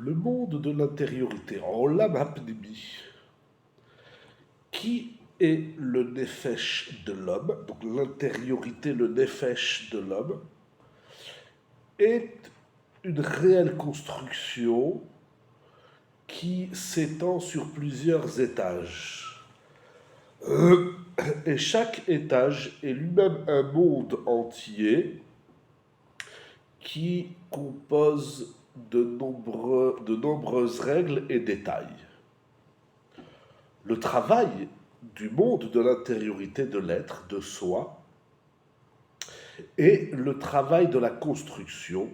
Le monde de l'intériorité, Olam HaPnimi, qui est le nefesh de l'homme, donc l'intériorité, le nefesh de l'homme, est une réelle construction qui s'étend sur plusieurs étages. Et chaque étage est lui-même un monde entier qui compose de nombreuses règles et détails. Le travail du monde de l'intériorité de l'être, de soi, et le travail de la construction,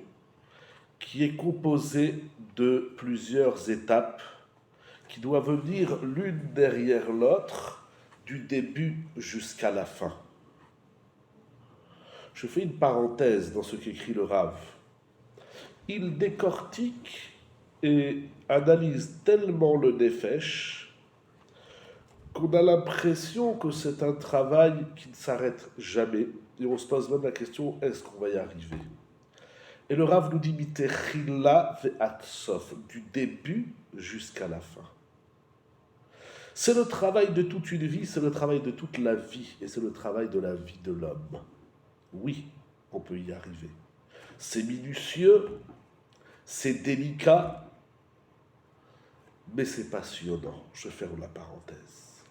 qui est composé de plusieurs étapes qui doivent venir l'une derrière l'autre, du début jusqu'à la fin. Je fais une parenthèse dans ce qu'écrit le Rav. Il décortique et analyse tellement le Nefesh qu'on a l'impression que c'est un travail qui ne s'arrête jamais. Et on se pose même la question, est-ce qu'on va y arriver? Et le Rav nous dit, mitechila ve'atsof, du début jusqu'à la fin. C'est le travail de toute une vie, c'est le travail de toute la vie, et c'est le travail de la vie de l'homme. Oui, on peut y arriver. C'est minutieux, c'est délicat, mais c'est passionnant. Je ferme la parenthèse.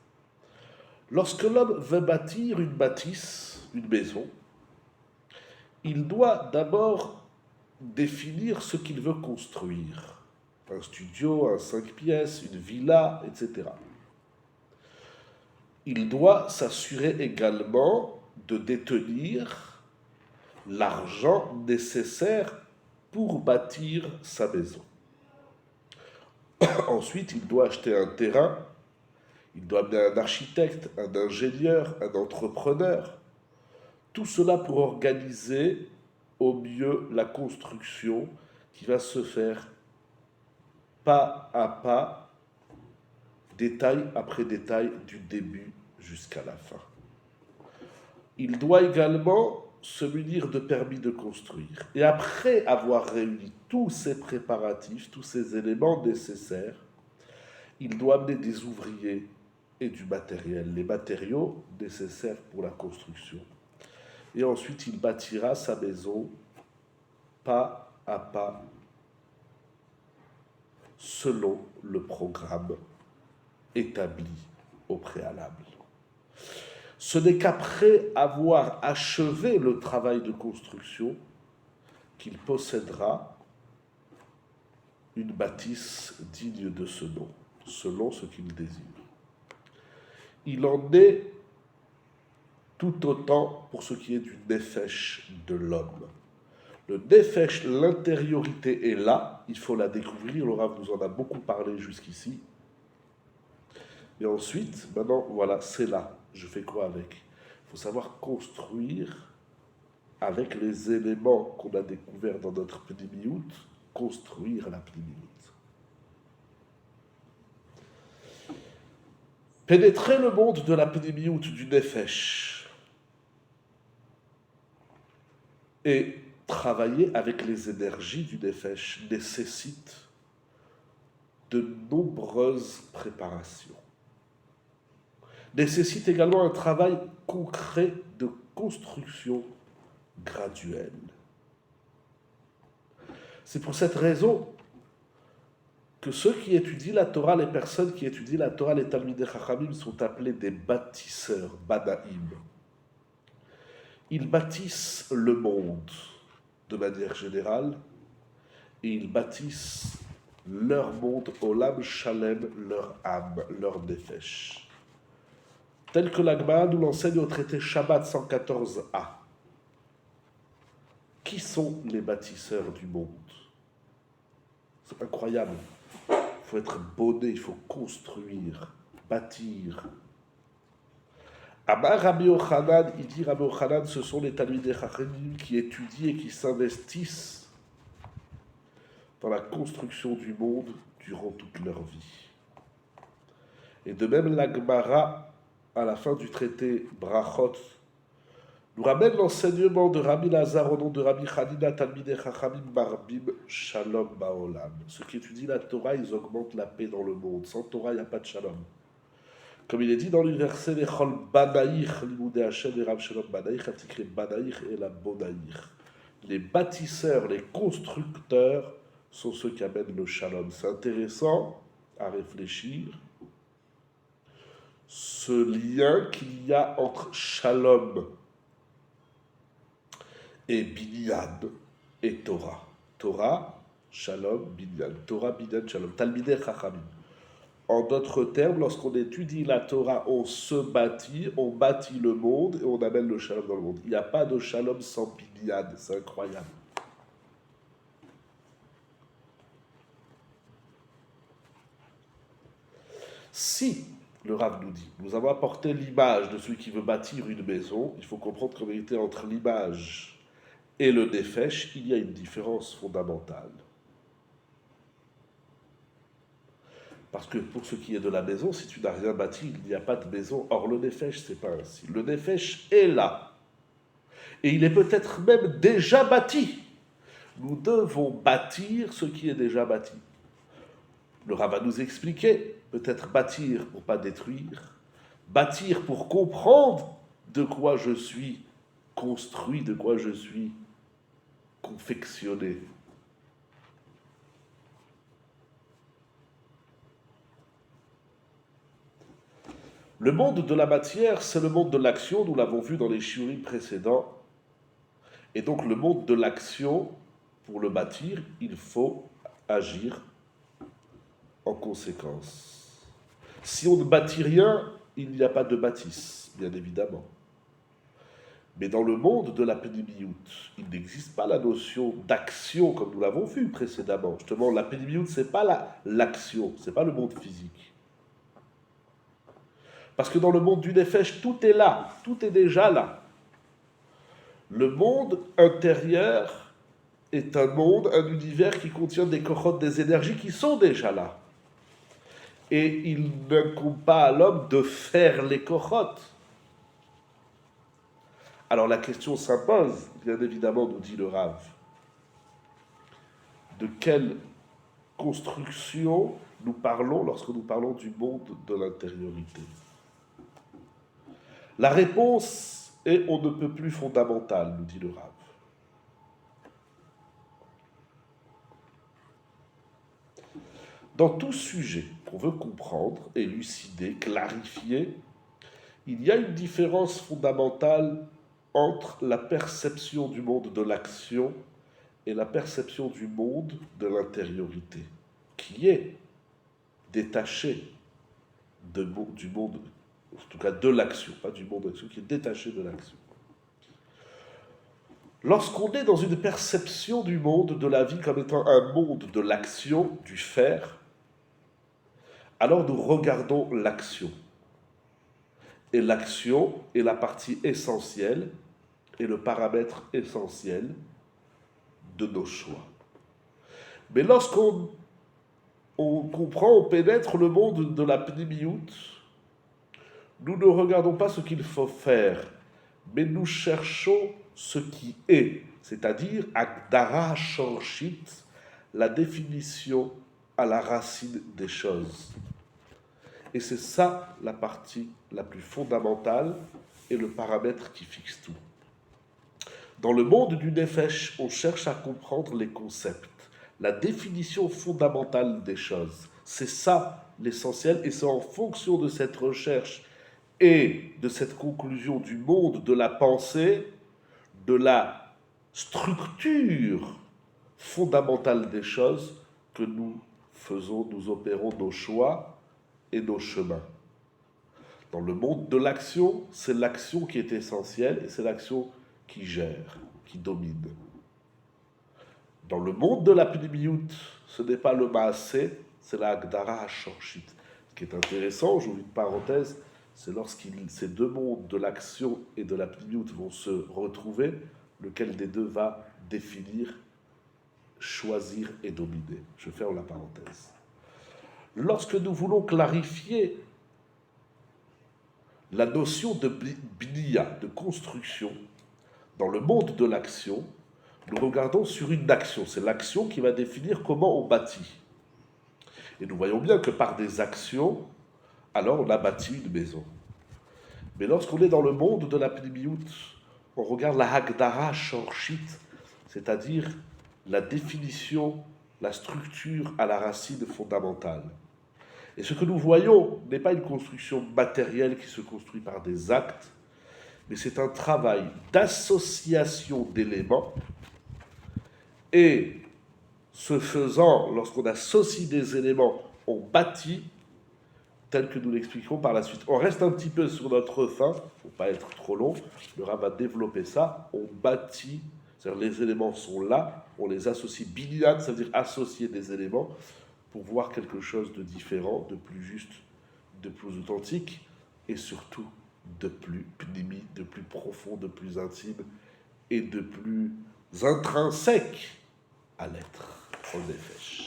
Lorsque l'homme veut bâtir une bâtisse, une maison, il doit d'abord définir ce qu'il veut construire. Un studio, un 5 pièces, une villa, etc. Il doit s'assurer également de détenir l'argent nécessaire pour bâtir sa maison. Ensuite, il doit acheter un terrain, il doit amener un architecte, un ingénieur, un entrepreneur. Tout cela pour organiser au mieux la construction qui va se faire pas à pas, détail après détail, du début jusqu'à la fin. Il doit également se munir de permis de construire. Et après avoir réuni tous ces préparatifs, tous ces éléments nécessaires, il doit amener des ouvriers et du matériel, les matériaux nécessaires pour la construction. Et ensuite, il bâtira sa maison pas à pas, selon le programme établi au préalable. Ce n'est qu'après avoir achevé le travail de construction qu'il possédera une bâtisse digne de ce nom, selon ce qu'il désire. Il en est tout autant pour ce qui est du nefesh de l'homme. Le nefesh, l'intériorité est là, il faut la découvrir, le Rav nous en a beaucoup parlé jusqu'ici. Et ensuite, maintenant, voilà, c'est là. Je fais quoi avec? Il faut savoir construire avec les éléments qu'on a découverts dans notre pnimiout, construire la pnimiout. Pénétrer le monde de la pnimiout, du nefesh, et travailler avec les énergies du nefesh nécessite de nombreuses préparations. Nécessite également un travail concret de construction graduelle. C'est pour cette raison que ceux qui étudient la Torah, les personnes qui étudient la Torah, les Talmidei Chachamim, sont appelés des bâtisseurs, Banaïm. Ils bâtissent le monde de manière générale et ils bâtissent leur monde, Olam Shalem, leur âme, leur nefesh. Tel que la Gemara nous l'enseigne au traité Shabbat 114a. Qui sont les bâtisseurs du monde? C'est incroyable. Il faut être bonnet, il faut construire, bâtir. Amar Rabbi Yochanan, il dit Rabbi Yochanan, ce sont les Talmidei Chachamim qui étudient et qui s'investissent dans la construction du monde durant toute leur vie. Et de même, la Gemara, à la fin du traité Brachot, nous ramène l'enseignement de Rabbi Lazar au nom de Rabbi Hanina Talmidei Chachamim Marbim Shalom Baolam. Ceux qui étudient la Torah, ils augmentent la paix dans le monde. Sans Torah, il n'y a pas de Shalom. Comme il est dit dans le verset Lechol Banaïch, Limudei Hashem et Rav Shalom Banaïch, Atikre Banaïch et la Bonaïch. Les bâtisseurs, les constructeurs sont ceux qui amènent le Shalom. C'est intéressant à réfléchir. Ce lien qu'il y a entre Shalom et Binyan et Torah. Torah, Shalom, Binyan. Torah, Binyan, Shalom. Talmidei Chachamim. En d'autres termes, lorsqu'on étudie la Torah, on se bâtit, on bâtit le monde et on amène le Shalom dans le monde. Il n'y a pas de Shalom sans Binyan. C'est incroyable. Si, le Rav nous dit, nous avons apporté l'image de celui qui veut bâtir une maison, il faut comprendre qu'en vérité, entre l'image et le nefesh, il y a une différence fondamentale. Parce que pour ce qui est de la maison, si tu n'as rien bâti, il n'y a pas de maison. Or, le nefesh, c'est pas ainsi. Le nefesh est là. Et il est peut-être même déjà bâti. Nous devons bâtir ce qui est déjà bâti. Le Rav va nous expliquer, peut-être bâtir pour ne pas détruire, bâtir pour comprendre de quoi je suis construit, de quoi je suis confectionné. Le monde de la matière, c'est le monde de l'action, nous l'avons vu dans les shiurim précédents. Et donc le monde de l'action, pour le bâtir, il faut agir en conséquence. Si on ne bâtit rien, il n'y a pas de bâtisse, bien évidemment. Mais dans le monde de la pénibiout, il n'existe pas la notion d'action comme nous l'avons vu précédemment. Justement, la pénibiout, ce n'est pas l'action, ce n'est pas le monde physique. Parce que dans le monde du nefesh, tout est là, tout est déjà là. Le monde intérieur est un monde, un univers qui contient des kochot, des énergies qui sont déjà là. Et il n'incombe pas à l'homme de faire les kochot. Alors la question s'impose, bien évidemment, nous dit le Rav. De quelle construction nous parlons lorsque nous parlons du monde de l'intériorité? La réponse est on ne peut plus fondamentale, nous dit le Rav. Dans tout sujet qu'on veut comprendre, élucider, clarifier, il y a une différence fondamentale entre la perception du monde de l'action et la perception du monde de l'intériorité, qui est détachée du monde, en tout cas de l'action, pas du monde de l'action, qui est détaché de l'action. Lorsqu'on est dans une perception du monde de la vie comme étant un monde de l'action, du faire, alors nous regardons l'action. Et l'action est la partie essentielle et le paramètre essentiel de nos choix. Mais lorsqu'on comprend, on pénètre le monde de la pnimiout, nous ne regardons pas ce qu'il faut faire, mais nous cherchons ce qui est, c'est-à-dire Agdara Shorshit, la définition à la racine des choses. Et c'est ça la partie la plus fondamentale et le paramètre qui fixe tout. Dans le monde du nefesh, on cherche à comprendre les concepts, la définition fondamentale des choses. C'est ça l'essentiel et c'est en fonction de cette recherche et de cette conclusion du monde, de la pensée, de la structure fondamentale des choses que nous faisons, nous opérons nos choix et nos chemins. Dans le monde de l'action, c'est l'action qui est essentielle et c'est l'action qui gère, qui domine. Dans le monde de la pnimiout, ce n'est pas le maasé, c'est la Agdara HaShorshit. Ce qui est intéressant, j'ouvre une parenthèse, c'est ces deux mondes de l'action et de la pnimiout vont se retrouver, lequel des deux va définir, choisir et dominer. Je ferme la parenthèse. Lorsque nous voulons clarifier la notion de bniya, de construction, dans le monde de l'action, nous regardons sur une action. C'est l'action qui va définir comment on bâtit. Et nous voyons bien que par des actions, alors on a bâti une maison. Mais lorsqu'on est dans le monde de la Pnimiyut, on regarde la Hagdara Shorshit, c'est-à-dire la définition, la structure à la racine fondamentale. Et ce que nous voyons n'est pas une construction matérielle qui se construit par des actes, mais c'est un travail d'association d'éléments. Et ce faisant, lorsqu'on associe des éléments, on bâtit, tel que nous l'expliquerons par la suite. On reste un petit peu sur notre fin, il ne faut pas être trop long, le Rav va développer ça, on bâtit, c'est-à-dire les éléments sont là, on les associe, binyan, ça veut dire associer des éléments, pour voir quelque chose de différent, de plus juste, de plus authentique, et surtout de plus pnimi, de plus profond, de plus intime, et de plus intrinsèque à l'être, en effet.